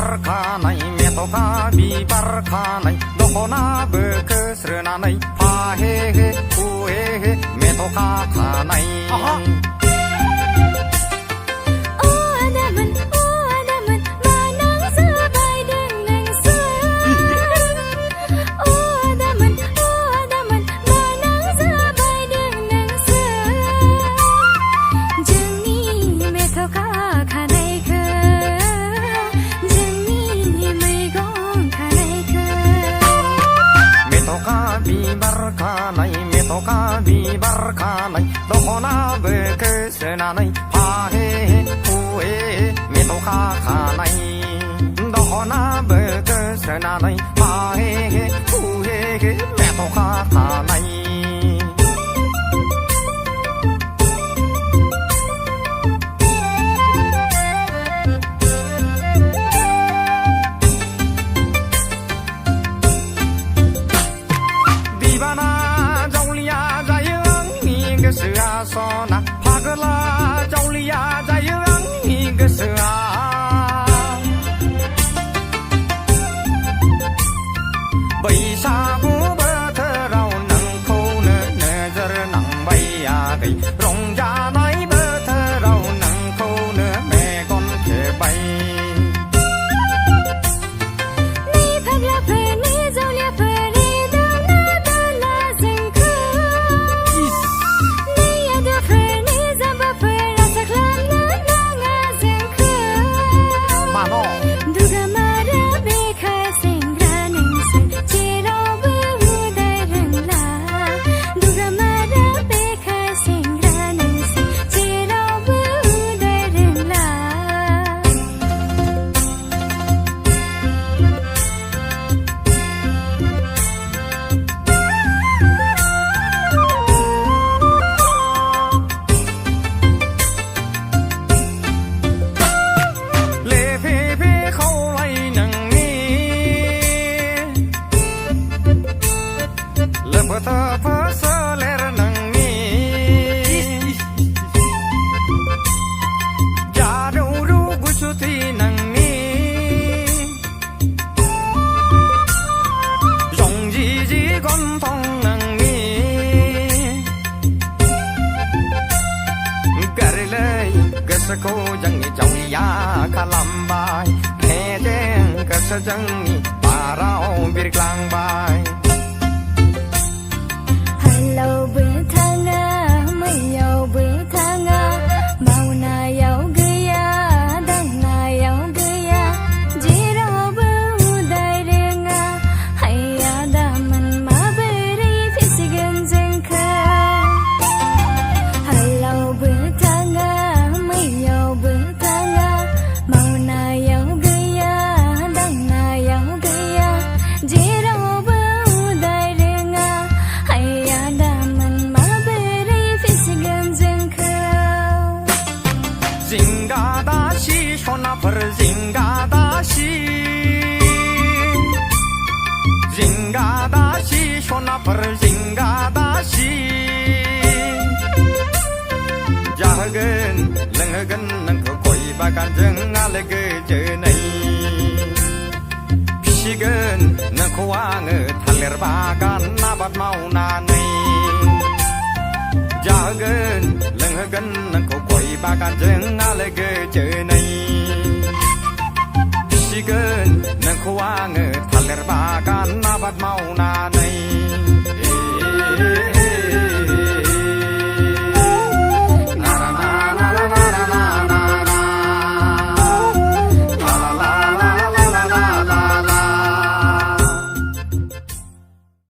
खानाय मेथ'खा बिबार खानाय दख'नाबो खोस्रोनानै फाहे हे हुहे हे मेथ'खा खानाय मेथ'खा बिबार खानाय दख'नाबो खोस्रोनानै फाहे हुहे मेथ'खा खानाय दख'नाबो खोस्रोनानै फाहे हुहे मेथ'खा खानाय गोसोआ सना फागला जावलिया जायो आंनि गोसोआ बैसागु बोथोराव नोंखौनो नोजोर नांबायाखै रंजानाय बोथोराव नोंखौनो मेगन खेबाय सोलेर नोंनि जारौरु गुसुथि नोंनि जंजिजि गन्थं नोंनि गोरलै गोसोखौ जोंनि जावलिया खालामबाय मेजें गोसो जोंनि बाराव बिरग्लांबाय हालावबो थाङा मैयावबो थाङा मावनायाव गैया दांनायाव गैया जेरावबो उदाय रोङा हाया दामोन माबोरै फिसिगोन जोंखौ हालावबो थाङा मैयावबो थाङा मावनायाव गैया दांनायाव गैया जेरावबो उदाय रोङा हाया दामोन माबोरै फिसिगोन जोंखौ जिंगा दासि सनाफोर जिंगा दासि जिंगा दासि सनाफोर जिंगा दासि जाहोगोन लोंहोगोन नोंखौ गय बागानजों आलो गोजोनै फिसिगोन नोंखौ आङो थालिर बागान आबाद मावनानै जाहोगोन लोंहोगोन नोंखौ गय बागानजों आलो गोजोनै फिसिगोन नोंखौ आङो थालिर बागान आबाद मावनानै